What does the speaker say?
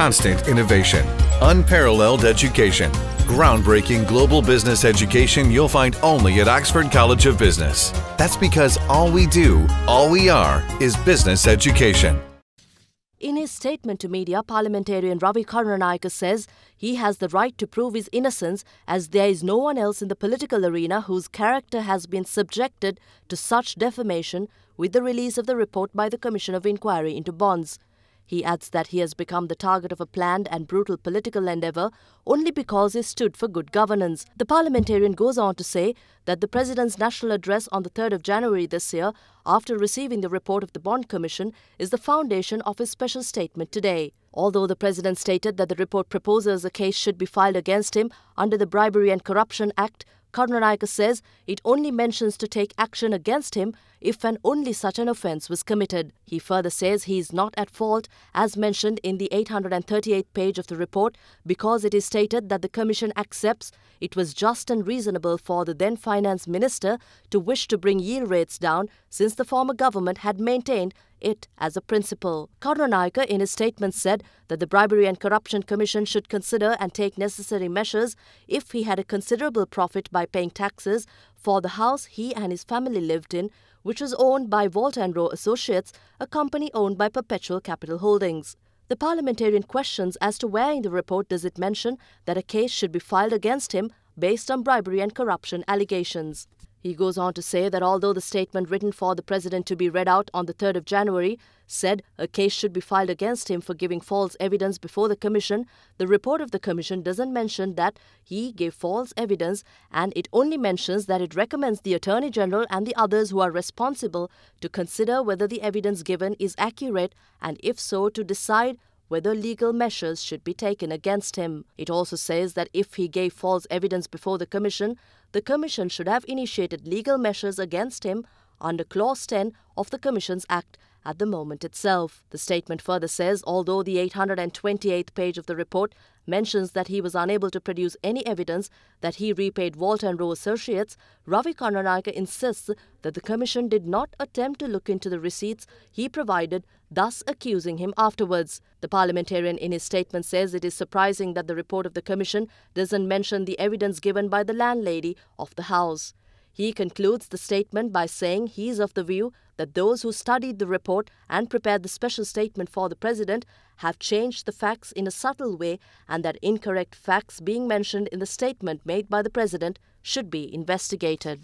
constant innovation, unparalleled education, groundbreaking global business education you'll find only at Oxford College of Business. That's because all we do, all we are, is business education. In his statement to media, parliamentarian Ravi Karunanayake says he has the right to prove his innocence as there is no one else in the political arena whose character has been subjected to such defamation with the release of the report by the Commission of Inquiry into Bonds. He adds that he has become the target of a planned and brutal political endeavour only because he stood for good governance. The parliamentarian goes on to say that the President's national address on the 3rd of January this year, after receiving the report of the Bond Commission, is the foundation of his special statement today. Although the President stated that the report proposes a case should be filed against him under the Bribery and Corruption Act, Karunanayake says it only mentions to take action against him if and only such an offence was committed. He further says he is not at fault, as mentioned in the 838th page of the report, because it is stated that the Commission accepts it was just and reasonable for the then Finance Minister to wish to bring yield rates down since the former government had maintained it as a principle. Karunanayake in his statement said that the Bribery and Corruption Commission should consider and take necessary measures if he had a considerable profit by paying taxes for the house he and his family lived in, which was owned by Walt & Rowe Associates, a company owned by Perpetual Capital Holdings. The parliamentarian questions as to where in the report does it mention that a case should be filed against him based on bribery and corruption allegations. He goes on to say that although the statement written for the President to be read out on the 3rd of January said a case should be filed against him for giving false evidence before the Commission, the report of the Commission doesn't mention that he gave false evidence, and it only mentions that it recommends the Attorney General and the others who are responsible to consider whether the evidence given is accurate and, if so, to decide whether legal measures should be taken against him. It also says that if he gave false evidence before the Commission should have initiated legal measures against him under Clause 10 of the Commissions Act at the moment itself. The statement further says, although the 828th page of the report mentions that he was unable to produce any evidence that he repaid Walt & Rowe Associates, Ravi Karunanayake insists that the Commission did not attempt to look into the receipts he provided, thus accusing him afterwards. The parliamentarian in his statement says it is surprising that the report of the Commission doesn't mention the evidence given by the landlady of the house. He concludes the statement by saying he is of the view that those who studied the report and prepared the special statement for the President have changed the facts in a subtle way, and that incorrect facts being mentioned in the statement made by the President should be investigated.